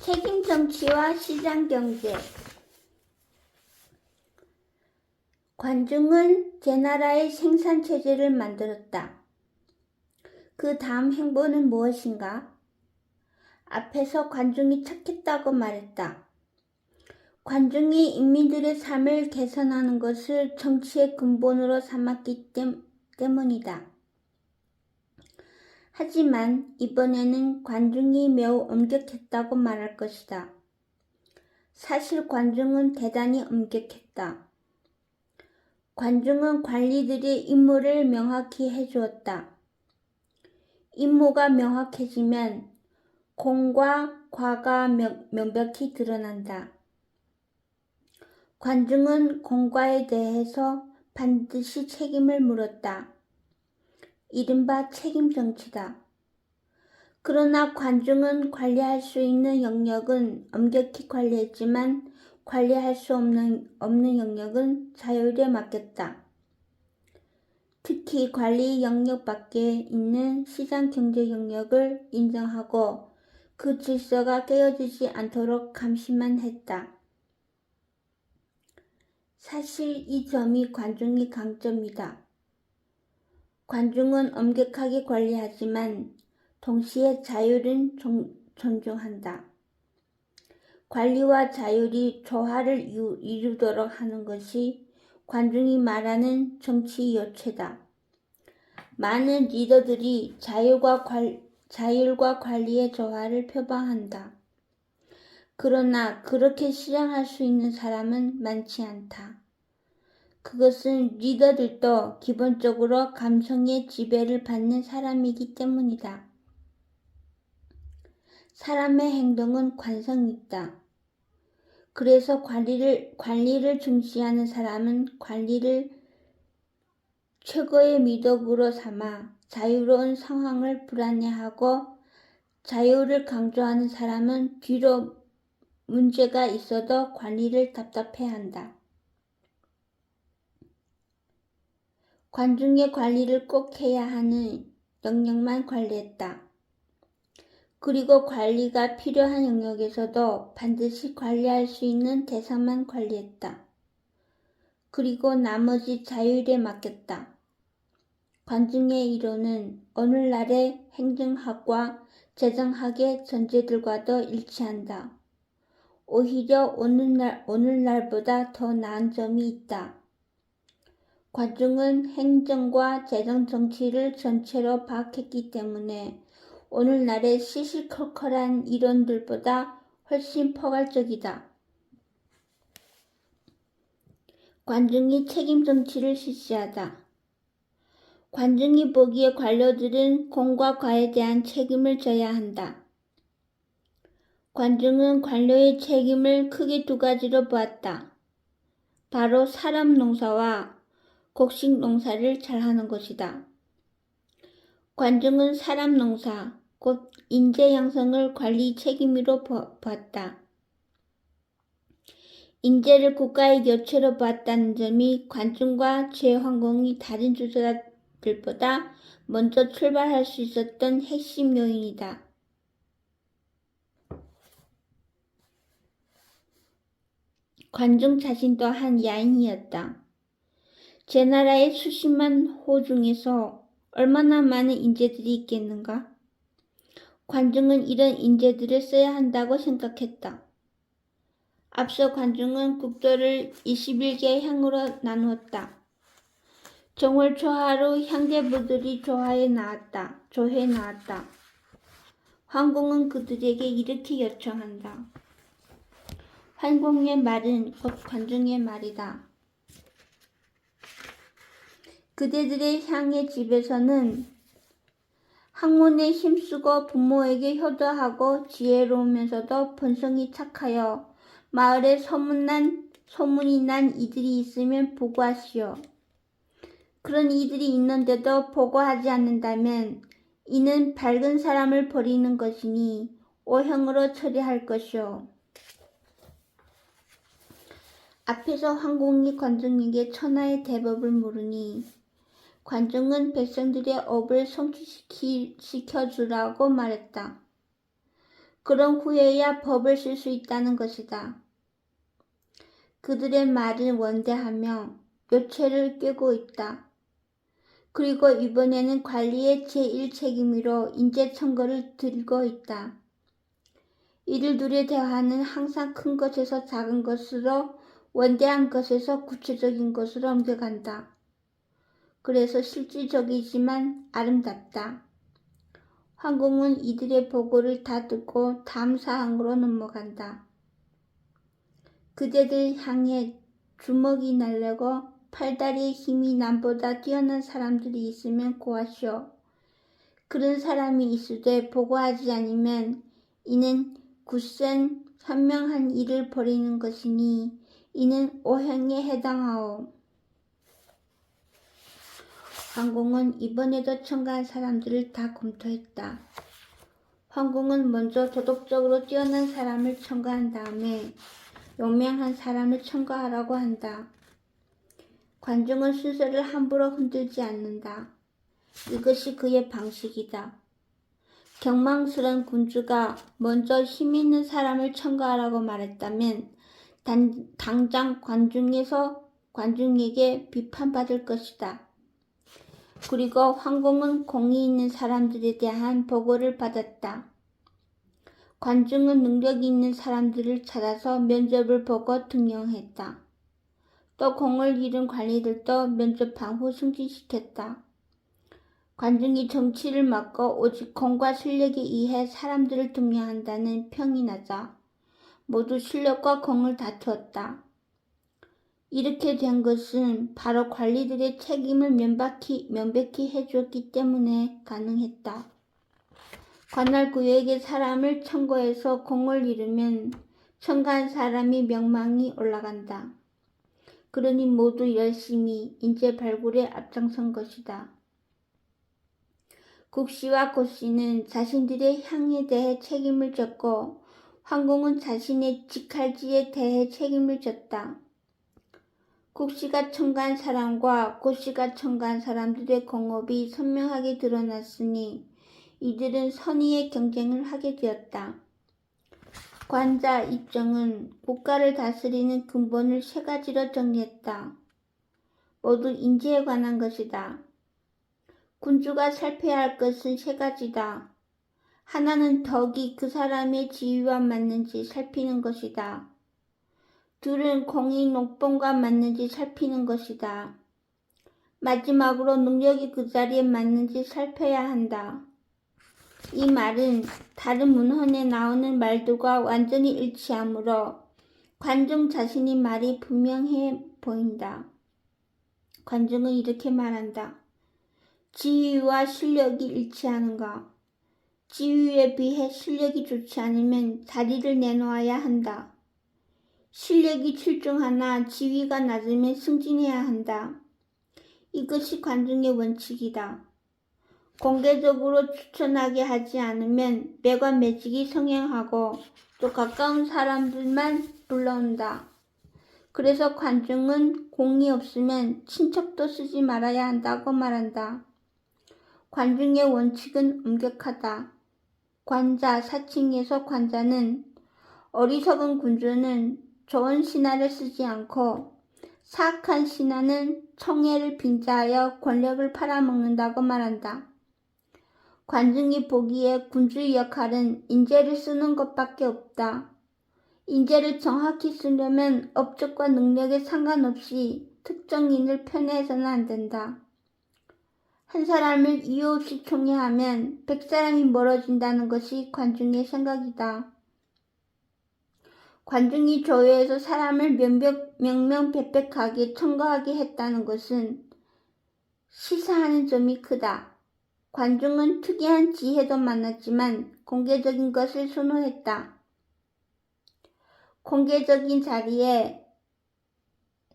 책임 정치와 시장 경제. 관중은 제나라의 생산 체제를 만들었다. 그 다음 행보는 무엇인가? 앞에서 관중이 착했다고 말했다. 관중이 인민들의 삶을 개선하는 것을 정치의 근본으로 삼았기 때문이다. 하지만 이번에는 관중이 매우 엄격했다고 말할 것이다. 사실 관중은 대단히 엄격했다. 관중은 관리들의 임무를 명확히 해주었다. 임무가 명확해지면 공과 과가 명백히 드러난다. 관중은 공과에 대해서 반드시 책임을 물었다. 이른바 책임 정치다. 그러나 관중은 관리할 수 있는 영역은 엄격히 관리했지만 관리할 수 없는 영역은 자율에 맡겼다. 특히 관리 영역 밖에 있는 시장 경제 영역을 인정하고 그 질서가 깨어지지 않도록 감시만 했다. 사실 이 점이 관중의 강점이다. 관중은 엄격하게 관리하지만 동시에 자율은 존중한다. 관리와 자율이 조화를 이루도록 하는 것이 관중이 말하는 정치 요체다. 많은 리더들이 자율과 관리의 조화를 표방한다. 그러나 그렇게 실행할 수 있는 사람은 많지 않다. 그것은 리더들도 기본적으로 감성의 지배를 받는 사람이기 때문이다. 사람의 행동은 관성이 있다. 그래서 관리를 중시하는 사람은 관리를 최고의 미덕으로 삼아 자유로운 상황을 불안해하고, 자유를 강조하는 사람은 뒤로 문제가 있어도 관리를 답답해한다. 관중의 관리를 꼭 해야 하는 영역만 관리했다. 그리고 관리가 필요한 영역에서도 반드시 관리할 수 있는 대상만 관리했다. 그리고 나머지 자율에 맡겼다. 관중의 이론은 오늘날의 행정학과 재정학의 전제들과도 일치한다. 오히려 오늘날보다 더 나은 점이 있다. 관중은 행정과 재정 정치를 전체로 파악했기 때문에 오늘날의 시시콜콜한 이론들보다 훨씬 포괄적이다. 관중이 책임 정치를 실시하다. 관중이 보기에 관료들은 공과 과에 대한 책임을 져야 한다. 관중은 관료의 책임을 크게 두 가지로 보았다. 바로 사람 농사와 곡식 농사를 잘하는 것이다. 관중은 사람 농사, 곧 인재 양성을 관리 책임으로 보았다. 인재를 국가의 요체로 보았다는 점이 관중과 제환공이 다른 주자들보다 먼저 출발할 수 있었던 핵심 요인이다. 관중 자신 또한 야인이었다. 제나라의 수십만 호 중에서 얼마나 많은 인재들이 있겠는가? 관중은 이런 인재들을 써야 한다고 생각했다. 앞서 관중은 국도를 21개 향으로 나누었다. 정월 초하루 향대부들이 조해 나왔다. 황공은 그들에게 이렇게 요청한다. 황공의 말은 곧 관중의 말이다. 그대들의 향의 집에서는 학문에 힘쓰고 부모에게 효도하고 지혜로우면서도 본성이 착하여 마을에 소문이 난 이들이 있으면 보고하시오. 그런 이들이 있는데도 보고하지 않는다면 이는 밝은 사람을 버리는 것이니 오형으로 처리할 것이오. 앞에서 황공이 관중에게 천하의 대법을 물으니 관중은 백성들의 업을 성취시켜주라고 말했다. 그런 후에야 법을 쓸 수 있다는 것이다. 그들의 말은 원대하며 요체를 꿰고 있다. 그리고 이번에는 관리의 제1책임으로 인재 청구를 들고 있다. 이들 둘의 대화는 항상 큰 것에서 작은 것으로, 원대한 것에서 구체적인 것으로 옮겨간다. 그래서 실질적이지만 아름답다. 황공은 이들의 보고를 다 듣고 다음 사항으로 넘어간다. 그대들 향해 주먹이 날려고 팔다리의 힘이 남보다 뛰어난 사람들이 있으면 고하시오. 그런 사람이 있으되 보고하지 않으면 이는 굳센 현명한 일을 벌이는 것이니 이는 오행에 해당하오. 황공은 이번에도 청가한 사람들을 다 검토했다. 황공은 먼저 도덕적으로 뛰어난 사람을 청가한 다음에 용맹한 사람을 청가하라고 한다. 관중은 순서를 함부로 흔들지 않는다. 이것이 그의 방식이다. 경망스런 군주가 먼저 힘있는 사람을 청가하라고 말했다면 당장 관중에게 비판받을 것이다. 그리고 황공은 공이 있는 사람들에 대한 보고를 받았다. 관중은 능력이 있는 사람들을 찾아서 면접을 보고 등용했다. 또 공을 잃은 관리들도 면접한 후 승진시켰다. 관중이 정치를 맡고 오직 공과 실력에 의해 사람들을 등용한다는 평이 나자 모두 실력과 공을 다투었다. 이렇게 된 것은 바로 관리들의 책임을 명백히 해주었기 때문에 가능했다. 관할 구역에 사람을 청구해서 공을 잃으면 청구한 사람이 명망이 올라간다. 그러니 모두 열심히 인재 발굴에 앞장선 것이다. 국씨와 고씨는 자신들의 향에 대해 책임을 졌고 황공은 자신의 직할지에 대해 책임을 졌다. 국씨가 청구한 사람과 고씨가 청구한 사람들의 공업이 선명하게 드러났으니 이들은 선의의 경쟁을 하게 되었다. 관자 입정은 국가를 다스리는 근본을 세 가지로 정리했다. 모두 인재에 관한 것이다. 군주가 살펴야 할 것은 세 가지다. 하나는 덕이 그 사람의 지위와 맞는지 살피는 것이다. 둘은 공이 녹봉과 맞는지 살피는 것이다. 마지막으로 능력이 그 자리에 맞는지 살펴야 한다. 이 말은 다른 문헌에 나오는 말들과 완전히 일치하므로 관중 자신의 말이 분명해 보인다. 관중은 이렇게 말한다. 지위와 실력이 일치하는가? 지위에 비해 실력이 좋지 않으면 자리를 내놓아야 한다. 실력이 출중하나 지위가 낮으면 승진해야 한다. 이것이 관중의 원칙이다. 공개적으로 추천하게 하지 않으면 매관매직이 성행하고 또 가까운 사람들만 불러온다. 그래서 관중은 공이 없으면 친척도 쓰지 말아야 한다고 말한다. 관중의 원칙은 엄격하다. 관자, 사칭에서 관자는 어리석은 군주는 좋은 신하를 쓰지 않고 사악한 신하는 청해를 빙자하여 권력을 팔아먹는다고 말한다. 관중이 보기에 군주의 역할은 인재를 쓰는 것밖에 없다. 인재를 정확히 쓰려면 업적과 능력에 상관없이 특정인을 편애해서는 안 된다. 한 사람을 이유 없이 총애하면 100사람이 멀어진다는 것이 관중의 생각이다. 관중이 조회에서 사람을 명명백백하게 청구하게 했다는 것은 시사하는 점이 크다. 관중은 특이한 지혜도 많았지만 공개적인 것을 선호했다. 공개적인 자리에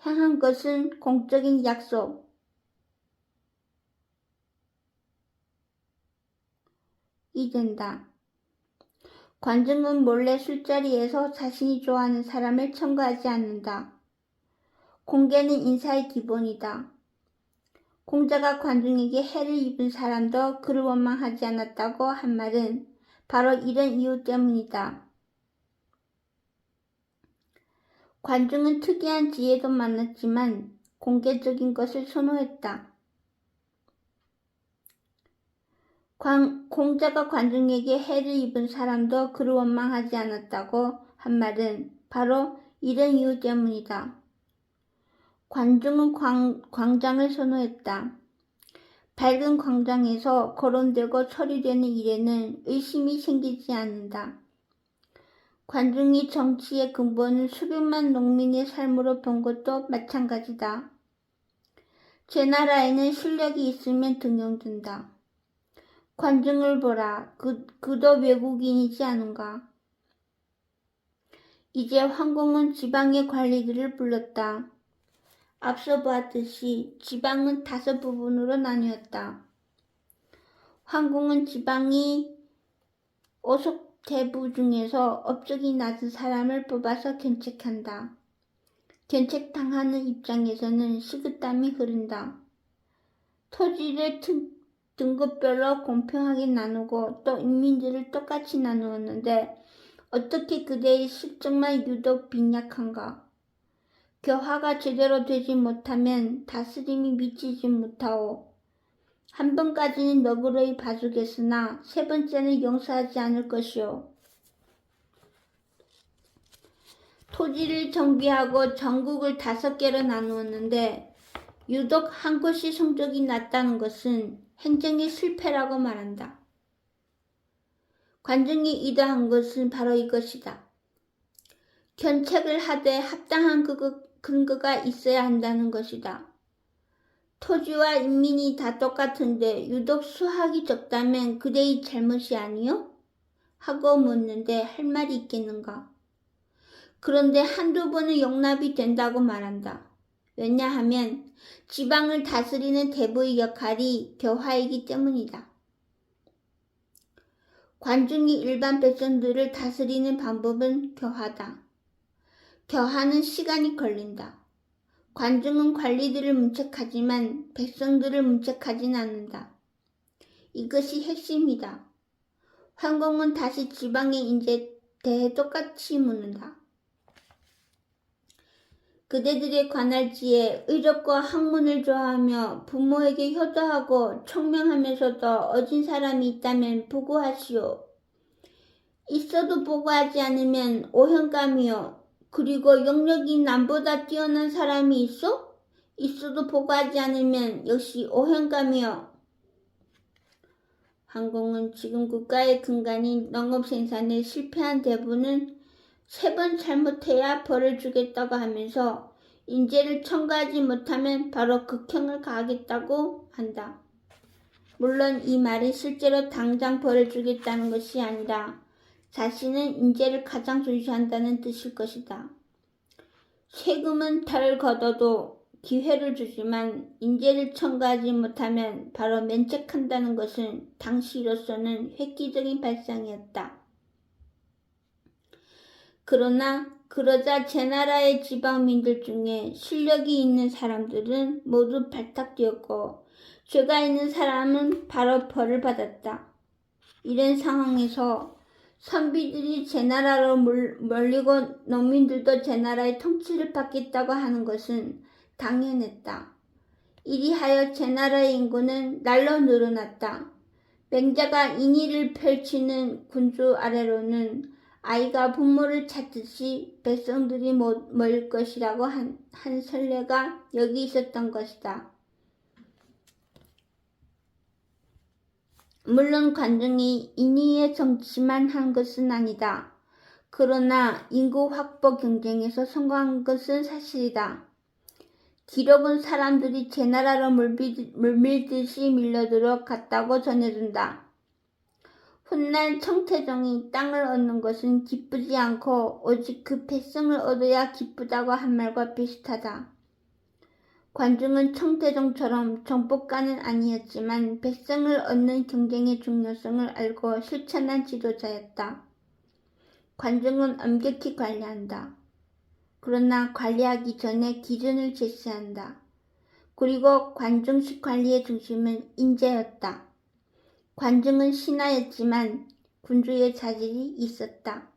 향한 것은 공적인 약속이 된다. 관중은 몰래 술자리에서 자신이 좋아하는 사람을 청구하지 않는다. 공개는 인사의 기본이다. 공자가 관중에게 해를 입은 사람도 그를 원망하지 않았다고 한 말은 바로 이런 이유 때문이다. 관중은 특이한 지혜도 많았지만 공개적인 것을 선호했다. 공자가 관중에게 해를 입은 사람도 그를 원망하지 않았다고 한 말은 바로 이런 이유 때문이다. 관중은 광장을 선호했다. 밝은 광장에서 거론되고 처리되는 일에는 의심이 생기지 않는다. 관중이 정치의 근본을 수백만 농민의 삶으로 본 것도 마찬가지다. 제 나라에는 실력이 있으면 등용된다. 관중을 보라. 그도 외국인이지 않은가. 이제 황공은 지방의 관리들을 불렀다. 앞서 보았듯이 지방은 5부분으로 나뉘었다. 황공은 지방이 오속대부 중에서 업적이 낮은 사람을 뽑아서 견책한다. 견책당하는 입장에서는 식은땀이 흐른다. 토지를 등급별로 공평하게 나누고 또 인민들을 똑같이 나누었는데 어떻게 그대의 실정만 유독 빈약한가? 교화가 제대로 되지 못하면 다스림이 미치지 못하오. 한 번까지는 너그러이 봐주겠으나 3번째는 용서하지 않을 것이오. 토지를 정비하고 전국을 5개로 나누었는데 유독 한 곳이 성적이 낮다는 것은 행정의 실패라고 말한다. 관중이 이다한 것은 바로 이것이다. 견책을 하되 합당한 근거가 있어야 한다는 것이다. 토지와 인민이 다 똑같은데 유독 수학이 적다면 그대의 잘못이 아니요? 하고 묻는데 할 말이 있겠는가? 그런데 한두 번은 용납이 된다고 말한다. 왜냐하면 지방을 다스리는 대부의 역할이 교화이기 때문이다. 관중이 일반 백성들을 다스리는 방법은 교화다. 교화는 시간이 걸린다. 관중은 관리들을 문책하지만 백성들을 문책하진 않는다. 이것이 핵심이다. 황공은 다시 지방의 인재에 대해 똑같이 묻는다. 그대들의 관할지에 의력과 학문을 좋아하며 부모에게 효도하고 총명하면서도 어진 사람이 있다면 보고하시오. 있어도 보고하지 않으면 오형감이요. 그리고 영력이 남보다 뛰어난 사람이 있어? 있어도 보고하지 않으면 역시 오형감이요. 황공은 지금 국가의 근간인 농업생산에 실패한 대부는 3번 잘못해야 벌을 주겠다고 하면서 인재를 첨가하지 못하면 바로 극형을 가하겠다고 한다. 물론 이 말은 실제로 당장 벌을 주겠다는 것이 아니라 자신은 인재를 가장 중시한다는 뜻일 것이다. 세금은 덜 걷어도 기회를 주지만 인재를 첨가하지 못하면 바로 면책한다는 것은 당시로서는 획기적인 발상이었다. 그러자 제 나라의 지방민들 중에 실력이 있는 사람들은 모두 발탁되었고 죄가 있는 사람은 바로 벌을 받았다. 이런 상황에서 선비들이 제 나라로 몰리고 농민들도 제 나라의 통치를 받겠다고 하는 것은 당연했다. 이리하여 제 나라의 인구는 날로 늘어났다. 맹자가 인의를 펼치는 군주 아래로는 아이가 부모를 찾듯이 백성들이 모일 것이라고 한 선례가 여기 있었던 것이다. 물론 관중이 인의의 정치만 한 것은 아니다. 그러나 인구 확보 경쟁에서 성공한 것은 사실이다. 기록은 사람들이 제 나라로 물밀듯이 밀려들어 갔다고 전해준다. 훗날 청태종이 땅을 얻는 것은 기쁘지 않고 오직 그 백성을 얻어야 기쁘다고 한 말과 비슷하다. 관중은 청태종처럼 정복가는 아니었지만 백성을 얻는 경쟁의 중요성을 알고 실천한 지도자였다. 관중은 엄격히 관리한다. 그러나 관리하기 전에 기준을 제시한다. 그리고 관중식 관리의 중심은 인재였다. 관중은 신하였지만 군주의 자질이 있었다.